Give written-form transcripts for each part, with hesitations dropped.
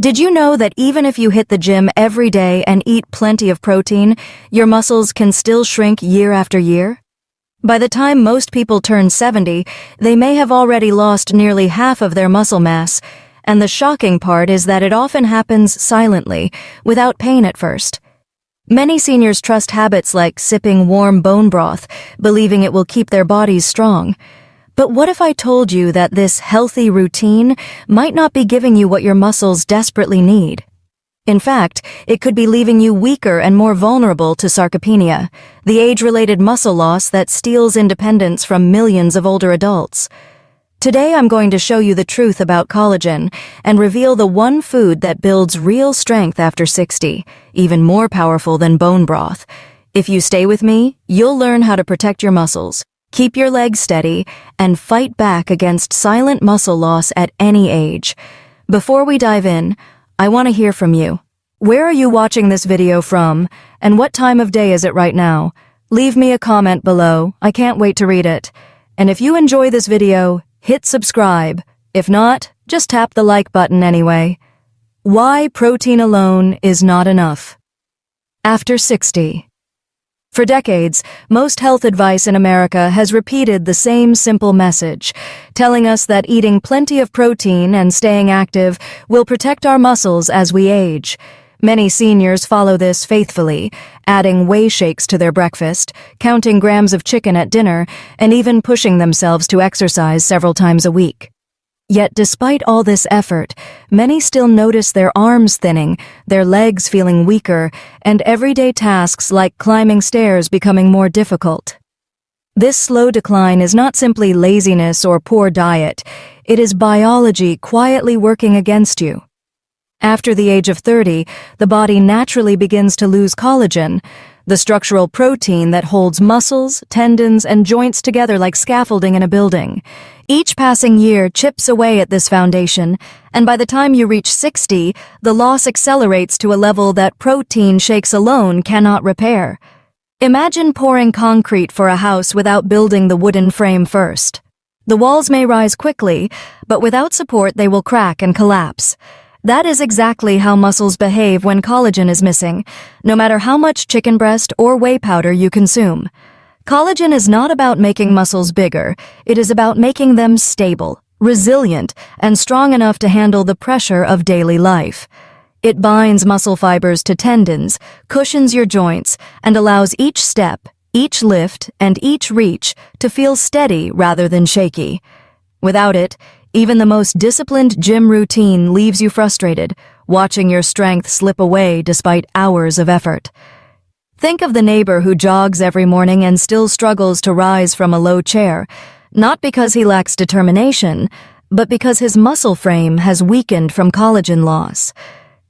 Did you know that even if you hit the gym every day and eat plenty of protein, your muscles can still shrink year after year? By the time most people turn 70, they may have already lost nearly half of their muscle mass, and the shocking part is that it often happens silently, without pain at first. Many seniors trust habits like sipping warm bone broth, believing it will keep their bodies strong. But what if I told you that this healthy routine might not be giving you what your muscles desperately need? In fact, it could be leaving you weaker and more vulnerable to sarcopenia, the age-related muscle loss that steals independence from millions of older adults. Today I'm going to show you the truth about collagen and reveal the one food that builds real strength after 60, even more powerful than bone broth. If you stay with me, you'll learn how to protect your muscles, keep your legs steady, and fight back against silent muscle loss at any age. Before we dive in, I want to hear from you. Where are you watching this video from, and what time of day is it right now? Leave me a comment below. I can't wait to read it. And if you enjoy this video, hit subscribe. If not, just tap the like button anyway. Why protein alone is not enough. After 60. For decades, most health advice in America has repeated the same simple message, telling us that eating plenty of protein and staying active will protect our muscles as we age. Many seniors follow this faithfully, adding whey shakes to their breakfast, counting grams of chicken at dinner, and even pushing themselves to exercise several times a week. Yet despite all this effort, many still notice their arms thinning, their legs feeling weaker, and everyday tasks like climbing stairs becoming more difficult. This slow decline is not simply laziness or poor diet, it is biology quietly working against you. After the age of 30, the body naturally begins to lose collagen, the structural protein that holds muscles, tendons, and joints together like scaffolding in a building. Each passing year chips away at this foundation, and by the time you reach 60, the loss accelerates to a level that protein shakes alone cannot repair. Imagine pouring concrete for a house without building the wooden frame first. The walls may rise quickly, but without support they will crack and collapse. That is exactly how muscles behave when collagen is missing, no matter how much chicken breast or whey powder you consume. Collagen is not about making muscles bigger, it is about making them stable, resilient, and strong enough to handle the pressure of daily life. It binds muscle fibers to tendons, cushions your joints, and allows each step, each lift, and each reach to feel steady rather than shaky. Without it, even the most disciplined gym routine leaves you frustrated, watching your strength slip away despite hours of effort. Think of the neighbor who jogs every morning and still struggles to rise from a low chair, not because he lacks determination, but because his muscle frame has weakened from collagen loss.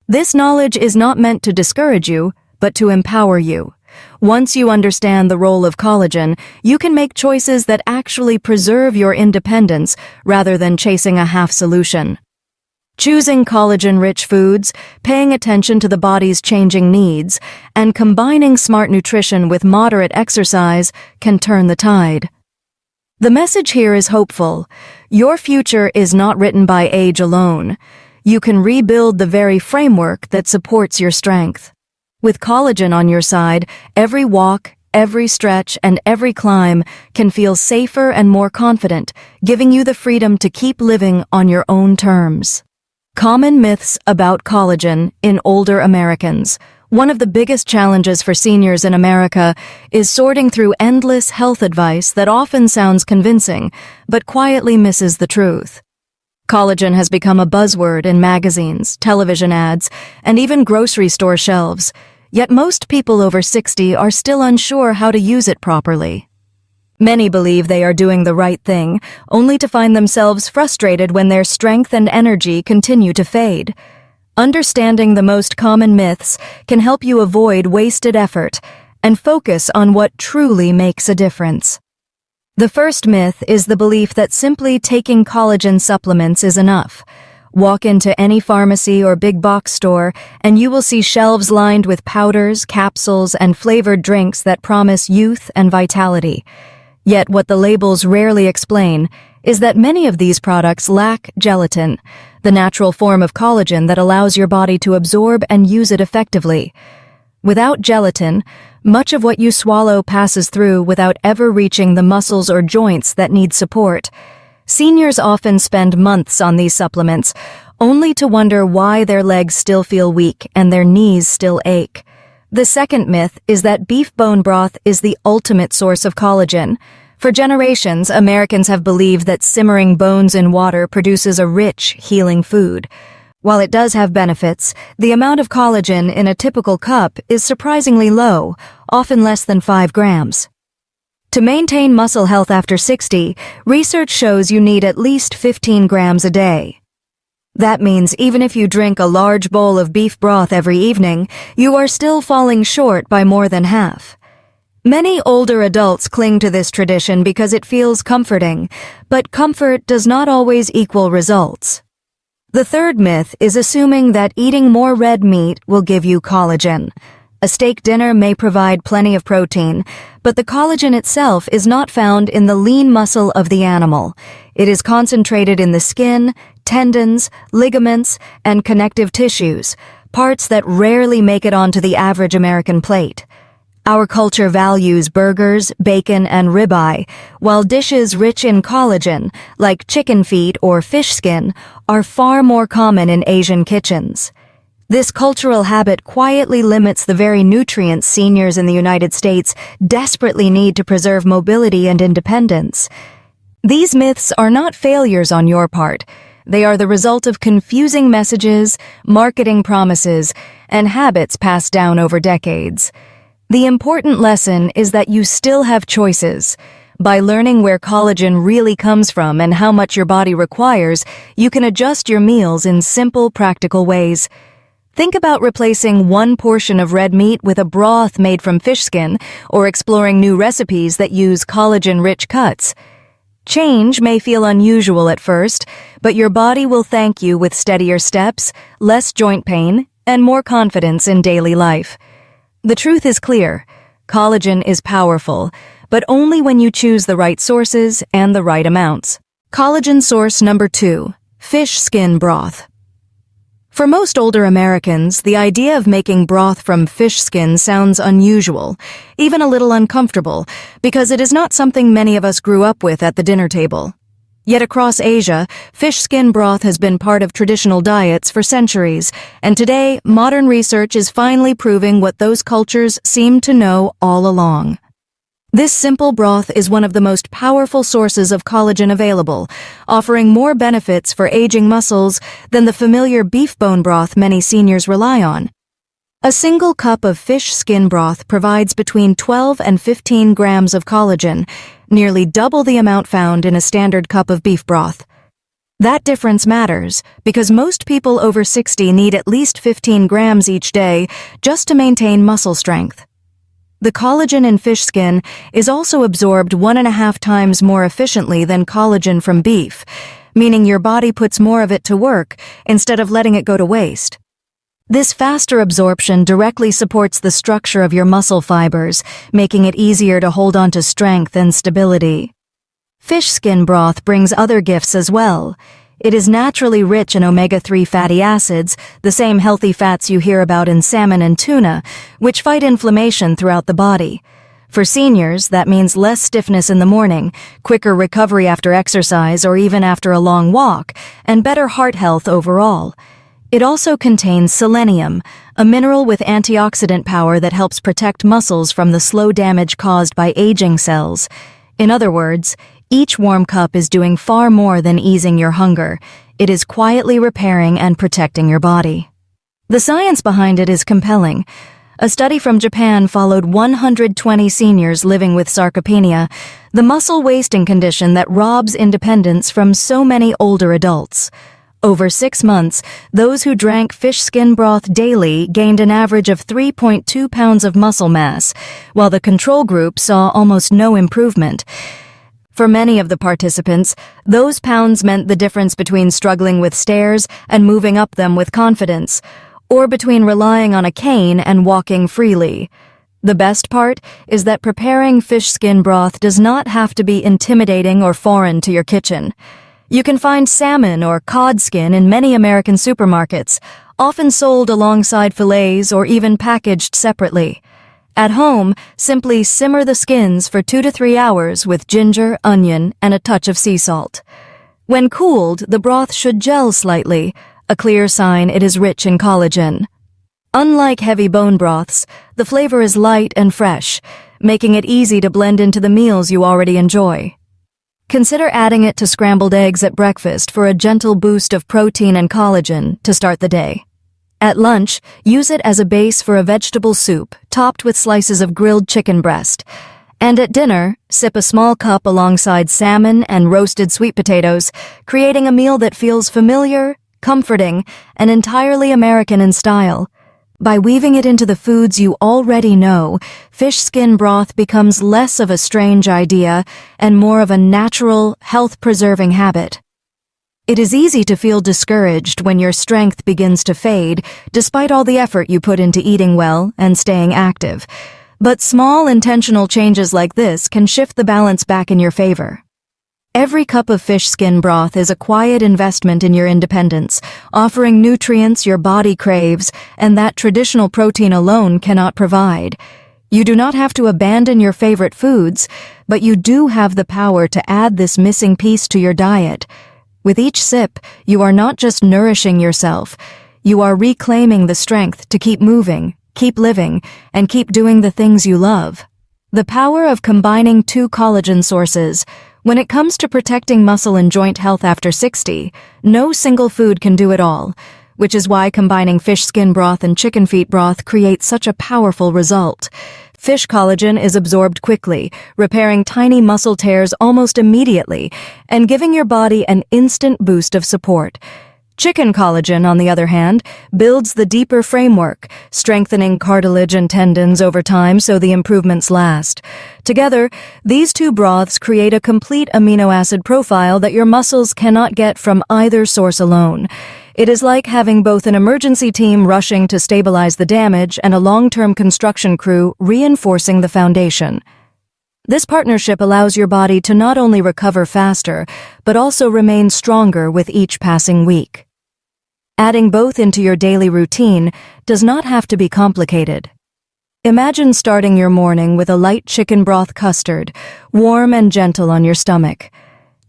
This knowledge is not meant to discourage you, but to empower you. Once you understand the role of collagen, you can make choices that actually preserve your independence rather than chasing a half solution. Choosing collagen-rich foods, paying attention to the body's changing needs, and combining smart nutrition with moderate exercise can turn the tide. The message here is hopeful. Your future is not written by age alone. You can rebuild the very framework that supports your strength. With collagen on your side, every walk, every stretch, and every climb can feel safer and more confident, giving you the freedom to keep living on your own terms. Common myths about collagen in older Americans. One of the biggest challenges for seniors in America is sorting through endless health advice that often sounds convincing, but quietly misses the truth. Collagen has become a buzzword in magazines, television ads, and even grocery store shelves. Yet most people over 60 are still unsure how to use it properly. Many believe they are doing the right thing, only to find themselves frustrated when their strength and energy continue to fade. Understanding the most common myths can help you avoid wasted effort and focus on what truly makes a difference. The first myth is the belief that simply taking collagen supplements is enough. Walk into any pharmacy or big box store, and you will see shelves lined with powders, capsules, and flavored drinks that promise youth and vitality. Yet what the labels rarely explain is that many of these products lack gelatin, the natural form of collagen that allows your body to absorb and use it effectively. Without gelatin, much of what you swallow passes through without ever reaching the muscles or joints that need support. Seniors often spend months on these supplements, only to wonder why their legs still feel weak and their knees still ache. The second myth is that beef bone broth is the ultimate source of collagen. For generations, Americans have believed that simmering bones in water produces a rich, healing food. While it does have benefits, the amount of collagen in a typical cup is surprisingly low, often less than 5 grams. To maintain muscle health after 60, research shows you need at least 15 grams a day. That means even if you drink a large bowl of beef broth every evening, you are still falling short by more than half. Many older adults cling to this tradition because it feels comforting, but comfort does not always equal results. The third myth is assuming that eating more red meat will give you collagen. A steak dinner may provide plenty of protein, but the collagen itself is not found in the lean muscle of the animal. It is concentrated in the skin, tendons, ligaments, and connective tissues, parts that rarely make it onto the average American plate. Our culture values burgers, bacon, and ribeye, while dishes rich in collagen, like chicken feet or fish skin, are far more common in Asian kitchens. This cultural habit quietly limits the very nutrients seniors in the United States desperately need to preserve mobility and independence. These myths are not failures on your part. They are the result of confusing messages, marketing promises, and habits passed down over decades. The important lesson is that you still have choices. By learning where collagen really comes from and how much your body requires, you can adjust your meals in simple, practical ways. Think about replacing one portion of red meat with a broth made from fish skin, or exploring new recipes that use collagen-rich cuts. Change may feel unusual at first, but your body will thank you with steadier steps, less joint pain, and more confidence in daily life. The truth is clear. Collagen is powerful, but only when you choose the right sources and the right amounts. Collagen source number 2, fish skin broth. For most older Americans, the idea of making broth from fish skin sounds unusual, even a little uncomfortable, because it is not something many of us grew up with at the dinner table. Yet across Asia, fish skin broth has been part of traditional diets for centuries, and today, modern research is finally proving what those cultures seemed to know all along. This simple broth is one of the most powerful sources of collagen available, offering more benefits for aging muscles than the familiar beef bone broth many seniors rely on. A single cup of fish skin broth provides between 12 and 15 grams of collagen, nearly double the amount found in a standard cup of beef broth. That difference matters because most people over 60 need at least 15 grams each day just to maintain muscle strength. The collagen in fish skin is also absorbed 1.5 times more efficiently than collagen from beef, meaning your body puts more of it to work instead of letting it go to waste. This faster absorption directly supports the structure of your muscle fibers, making it easier to hold on to strength and stability. Fish skin broth brings other gifts as well. It is naturally rich in omega-3 fatty acids, the same healthy fats you hear about in salmon and tuna, which fight inflammation throughout the body. For seniors, that means less stiffness in the morning, quicker recovery after exercise or even after a long walk, and better heart health overall. It also contains selenium, a mineral with antioxidant power that helps protect muscles from the slow damage caused by aging cells. In other words, each warm cup is doing far more than easing your hunger. It is quietly repairing and protecting your body. The science behind it is compelling. A study from Japan followed 120 seniors living with sarcopenia, the muscle wasting condition that robs independence from so many older adults. Over 6 months, those who drank fish skin broth daily gained an average of 3.2 pounds of muscle mass, while the control group saw almost no improvement. For many of the participants, those pounds meant the difference between struggling with stairs and moving up them with confidence, or between relying on a cane and walking freely. The best part is that preparing fish skin broth does not have to be intimidating or foreign to your kitchen. You can find salmon or cod skin in many American supermarkets, often sold alongside fillets or even packaged separately. At home, simply simmer the skins for 2 to 3 hours with ginger, onion, and a touch of sea salt. When cooled, the broth should gel slightly, a clear sign it is rich in collagen. Unlike heavy bone broths, the flavor is light and fresh, making it easy to blend into the meals you already enjoy. Consider adding it to scrambled eggs at breakfast for a gentle boost of protein and collagen to start the day. At lunch, use it as a base for a vegetable soup topped with slices of grilled chicken breast. And at dinner, sip a small cup alongside salmon and roasted sweet potatoes, creating a meal that feels familiar, comforting, and entirely American in style. By weaving it into the foods you already know, fish skin broth becomes less of a strange idea and more of a natural, health-preserving habit. It is easy to feel discouraged when your strength begins to fade, despite all the effort you put into eating well and staying active. But small, intentional changes like this can shift the balance back in your favor. Every cup of fish skin broth is a quiet investment in your independence, offering nutrients your body craves and that traditional protein alone cannot provide. You do not have to abandon your favorite foods, but you do have the power to add this missing piece to your diet. With each sip, you are not just nourishing yourself, you are reclaiming the strength to keep moving, keep living, and keep doing the things you love. The power of combining two collagen sources. When it comes to protecting muscle and joint health after 60, no single food can do it all, which is why combining fish skin broth and chicken feet broth creates such a powerful result. Fish collagen is absorbed quickly, repairing tiny muscle tears almost immediately, and giving your body an instant boost of support. Chicken collagen, on the other hand, builds the deeper framework, strengthening cartilage and tendons over time so the improvements last. Together, these two broths create a complete amino acid profile that your muscles cannot get from either source alone. It is like having both an emergency team rushing to stabilize the damage and a long-term construction crew reinforcing the foundation. This partnership allows your body to not only recover faster, but also remain stronger with each passing week. Adding both into your daily routine does not have to be complicated. Imagine starting your morning with a light chicken broth custard, warm and gentle on your stomach.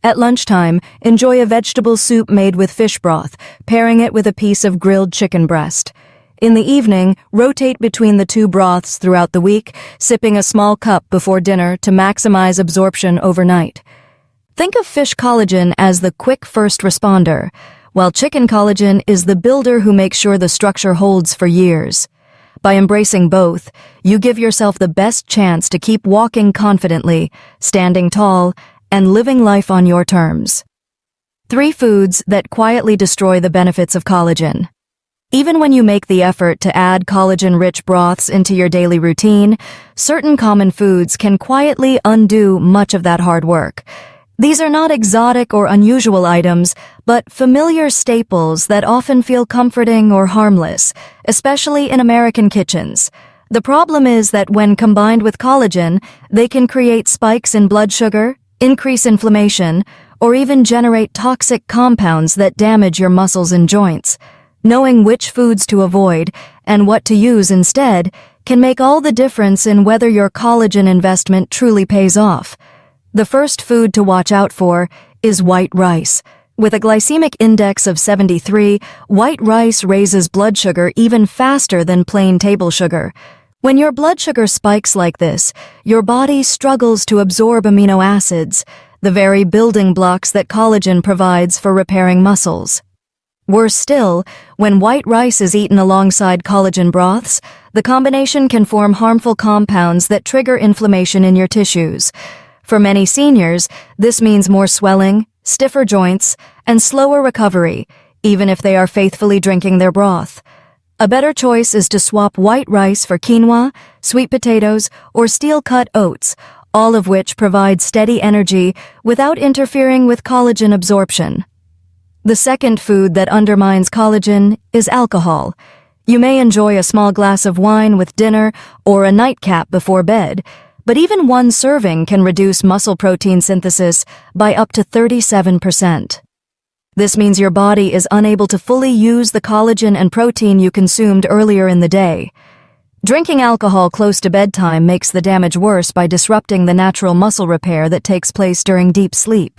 At lunchtime, enjoy a vegetable soup made with fish broth, pairing it with a piece of grilled chicken breast. In the evening, rotate between the two broths throughout the week, sipping a small cup before dinner to maximize absorption overnight. Think of fish collagen as the quick first responder, while chicken collagen is the builder who makes sure the structure holds for years. By embracing both, you give yourself the best chance to keep walking confidently, standing tall, and living life on your terms. 3 foods that quietly destroy the benefits of collagen. Even when you make the effort to add collagen-rich broths into your daily routine, certain common foods can quietly undo much of that hard work. These are not exotic or unusual items, but familiar staples that often feel comforting or harmless, especially in American kitchens. The problem is that when combined with collagen, they can create spikes in blood sugar, increase inflammation, or even generate toxic compounds that damage your muscles and joints. Knowing which foods to avoid and what to use instead can make all the difference in whether your collagen investment truly pays off. The first food to watch out for is white rice. With a glycemic index of 73, white rice raises blood sugar even faster than plain table sugar. When your blood sugar spikes like this, your body struggles to absorb amino acids, the very building blocks that collagen provides for repairing muscles. Worse still, when white rice is eaten alongside collagen broths, the combination can form harmful compounds that trigger inflammation in your tissues. For many seniors, this means more swelling, stiffer joints, and slower recovery, even if they are faithfully drinking their broth. A better choice is to swap white rice for quinoa, sweet potatoes, or steel-cut oats, all of which provide steady energy without interfering with collagen absorption. The second food that undermines collagen is alcohol. You may enjoy a small glass of wine with dinner or a nightcap before bed, but even one serving can reduce muscle protein synthesis by up to 37%. This means your body is unable to fully use the collagen and protein you consumed earlier in the day. Drinking alcohol close to bedtime makes the damage worse by disrupting the natural muscle repair that takes place during deep sleep.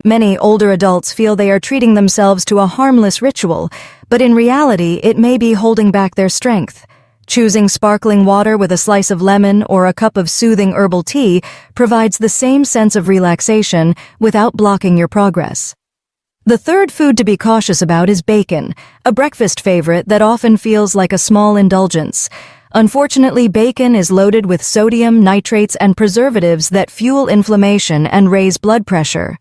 Many older adults feel they are treating themselves to a harmless ritual, but in reality, it may be holding back their strength. Choosing sparkling water with a slice of lemon or a cup of soothing herbal tea provides the same sense of relaxation without blocking your progress. The third food to be cautious about is bacon, a breakfast favorite that often feels like a small indulgence. Unfortunately, bacon is loaded with sodium, nitrates, and preservatives that fuel inflammation and raise blood pressure.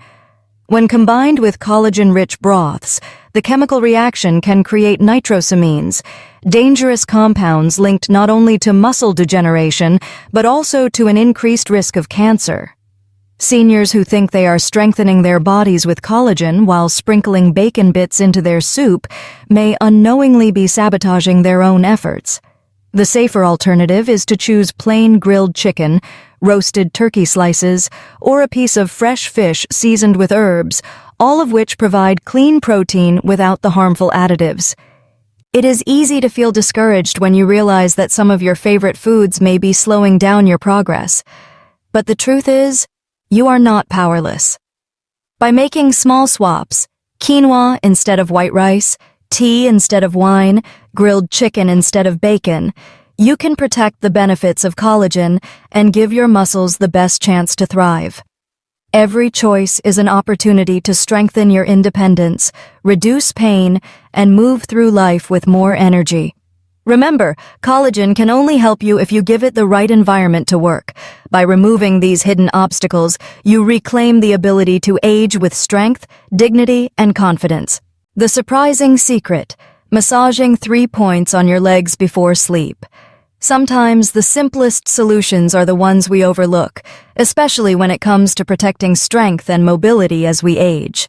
When combined with collagen-rich broths, the chemical reaction can create nitrosamines, dangerous compounds linked not only to muscle degeneration, but also to an increased risk of cancer. Seniors who think they are strengthening their bodies with collagen while sprinkling bacon bits into their soup may unknowingly be sabotaging their own efforts. The safer alternative is to choose plain grilled chicken, roasted turkey slices, or a piece of fresh fish seasoned with herbs, all of which provide clean protein without the harmful additives. It is easy to feel discouraged when you realize that some of your favorite foods may be slowing down your progress. But the truth is, you are not powerless. By making small swaps, quinoa instead of white rice, tea instead of wine, grilled chicken instead of bacon, you can protect the benefits of collagen and give your muscles the best chance to thrive. Every choice is an opportunity to strengthen your independence, reduce pain, and move through life with more energy. Remember, collagen can only help you if you give it the right environment to work. By removing these hidden obstacles, you reclaim the ability to age with strength, dignity, and confidence. The surprising secret: massaging 3 points on your legs before sleep. Sometimes the simplest solutions are the ones we overlook, especially when it comes to protecting strength and mobility as we age.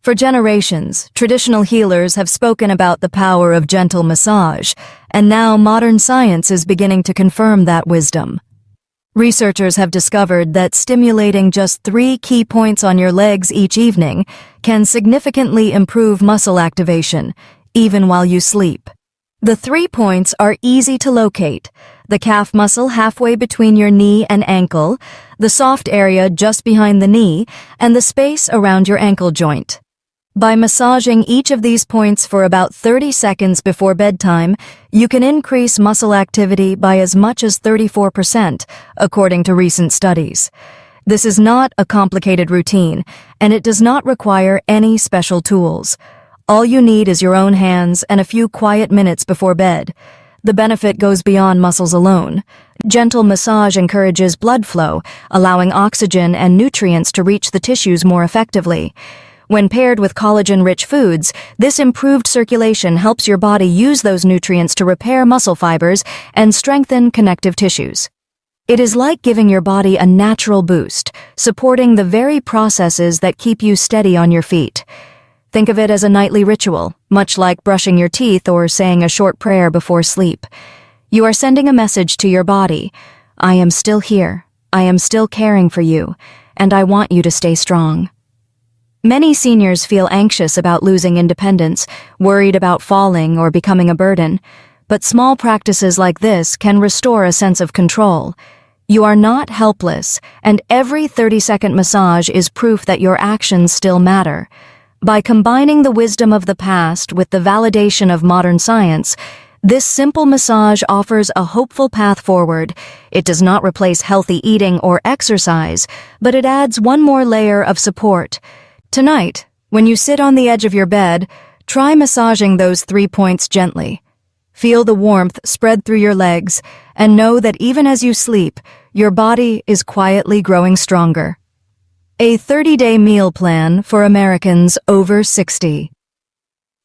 For generations, traditional healers have spoken about the power of gentle massage, and now modern science is beginning to confirm that wisdom. Researchers have discovered that stimulating just 3 key points on your legs each evening can significantly improve muscle activation, even while you sleep. The 3 points are easy to locate: the calf muscle halfway between your knee and ankle, the soft area just behind the knee, and the space around your ankle joint. By massaging each of these points for about 30 seconds before bedtime, you can increase muscle activity by as much as 34%, according to recent studies. This is not a complicated routine, and it does not require any special tools. All you need is your own hands and a few quiet minutes before bed. The benefit goes beyond muscles alone. Gentle massage encourages blood flow, allowing oxygen and nutrients to reach the tissues more effectively. When paired with collagen-rich foods, this improved circulation helps your body use those nutrients to repair muscle fibers and strengthen connective tissues. It is like giving your body a natural boost, supporting the very processes that keep you steady on your feet. Think of it as a nightly ritual, much like brushing your teeth or saying a short prayer before sleep. You are sending a message to your body: I am still here, I am still caring for you, and I want you to stay strong. Many seniors feel anxious about losing independence, worried about falling or becoming a burden, but small practices like this can restore a sense of control. You are not helpless, and every 30-second massage is proof that your actions still matter. By combining the wisdom of the past with the validation of modern science, this simple massage offers a hopeful path forward. It does not replace healthy eating or exercise, but it adds one more layer of support. Tonight, when you sit on the edge of your bed, try massaging those 3 points gently. Feel the warmth spread through your legs, and know that even as you sleep, your body is quietly growing stronger. A 30-day meal plan for Americans over 60.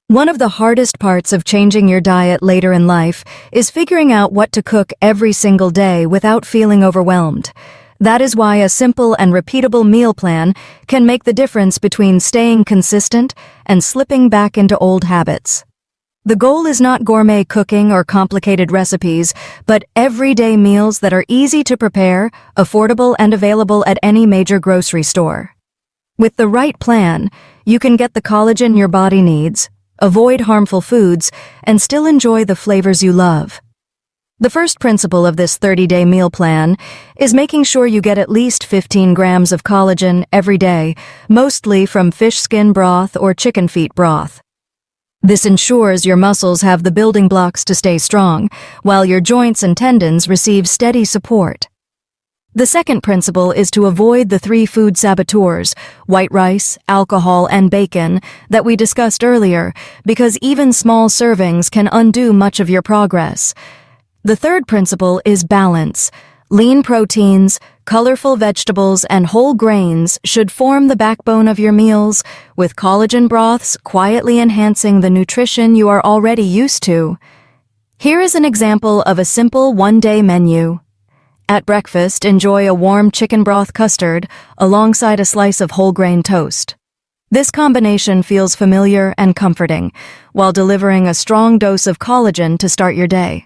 One of the hardest parts of changing your diet later in life is figuring out what to cook every single day without feeling overwhelmed. That is why a simple and repeatable meal plan can make the difference between staying consistent and slipping back into old habits. The goal is not gourmet cooking or complicated recipes, but everyday meals that are easy to prepare, affordable, and available at any major grocery store. With the right plan, you can get the collagen your body needs, avoid harmful foods, and still enjoy the flavors you love. The first principle of this 30-day meal plan is making sure you get at least 15 grams of collagen every day, mostly from fish skin broth or chicken feet broth. This ensures your muscles have the building blocks to stay strong, while your joints and tendons receive steady support. The second principle is to avoid the 3 food saboteurs, white rice, alcohol, and bacon, that we discussed earlier, because even small servings can undo much of your progress. The third principle is balance. Lean proteins, colorful vegetables, and whole grains should form the backbone of your meals, with collagen broths quietly enhancing the nutrition you are already used to. Here is an example of a simple one-day menu. At breakfast, enjoy a warm chicken broth custard alongside a slice of whole grain toast. This combination feels familiar and comforting, while delivering a strong dose of collagen to start your day.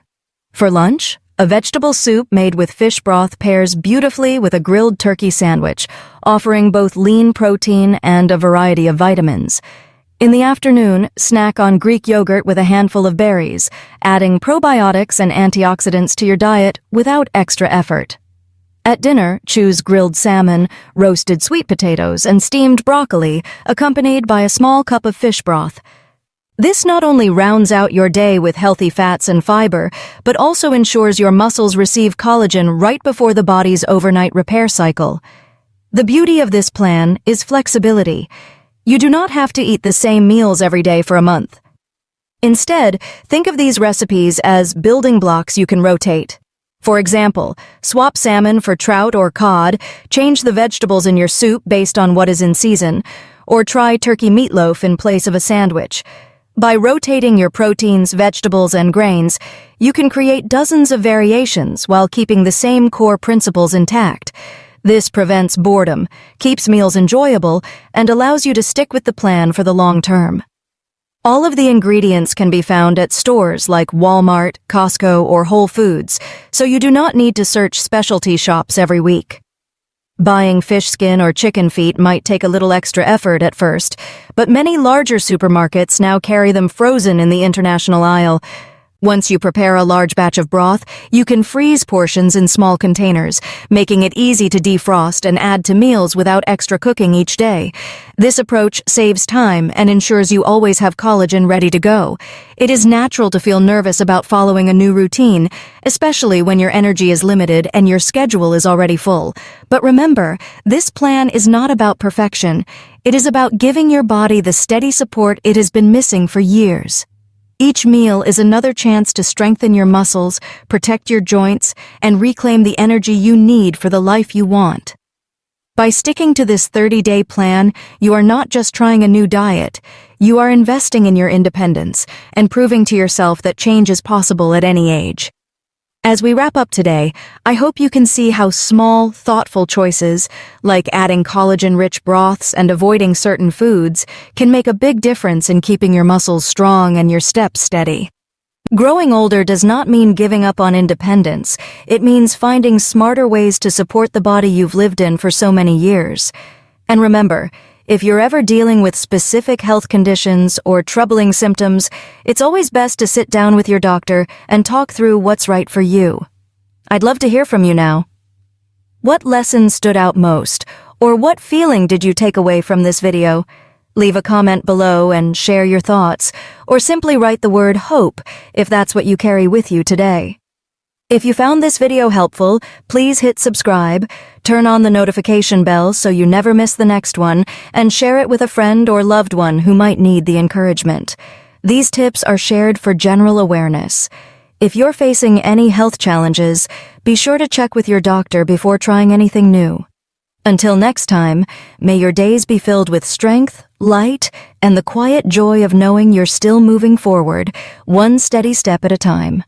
For lunch, a vegetable soup made with fish broth pairs beautifully with a grilled turkey sandwich, offering both lean protein and a variety of vitamins. In the afternoon, snack on Greek yogurt with a handful of berries, adding probiotics and antioxidants to your diet without extra effort. At dinner, choose grilled salmon, roasted sweet potatoes, and steamed broccoli, accompanied by a small cup of fish broth. This not only rounds out your day with healthy fats and fiber, but also ensures your muscles receive collagen right before the body's overnight repair cycle. The beauty of this plan is flexibility. You do not have to eat the same meals every day for a month. Instead, think of these recipes as building blocks you can rotate. For example, swap salmon for trout or cod, change the vegetables in your soup based on what is in season, or try turkey meatloaf in place of a sandwich. By rotating your proteins, vegetables, and grains, you can create dozens of variations while keeping the same core principles intact. This prevents boredom, keeps meals enjoyable, and allows you to stick with the plan for the long term. All of the ingredients can be found at stores like Walmart, Costco, or Whole Foods, so you do not need to search specialty shops every week. Buying fish skin or chicken feet might take a little extra effort at first, but many larger supermarkets now carry them frozen in the international aisle. Once you prepare a large batch of broth, you can freeze portions in small containers, making it easy to defrost and add to meals without extra cooking each day. This approach saves time and ensures you always have collagen ready to go. It is natural to feel nervous about following a new routine, especially when your energy is limited and your schedule is already full. But remember, this plan is not about perfection. It is about giving your body the steady support it has been missing for years. Each meal is another chance to strengthen your muscles, protect your joints, and reclaim the energy you need for the life you want. By sticking to this 30-day plan, you are not just trying a new diet. You are investing in your independence and proving to yourself that change is possible at any age. As we wrap up today, I hope you can see how small, thoughtful choices, like adding collagen-rich broths and avoiding certain foods, can make a big difference in keeping your muscles strong and your steps steady. Growing older does not mean giving up on independence. It means finding smarter ways to support the body you've lived in for so many years. And remember, if you're ever dealing with specific health conditions or troubling symptoms, it's always best to sit down with your doctor and talk through what's right for you. I'd love to hear from you now. What lesson stood out most, or what feeling did you take away from this video? Leave a comment below and share your thoughts, or simply write the word HOPE if that's what you carry with you today. If you found this video helpful, please hit subscribe, turn on the notification bell so you never miss the next one, and share it with a friend or loved one who might need the encouragement. These tips are shared for general awareness. If you're facing any health challenges, be sure to check with your doctor before trying anything new. Until next time, may your days be filled with strength, light, and the quiet joy of knowing you're still moving forward, one steady step at a time.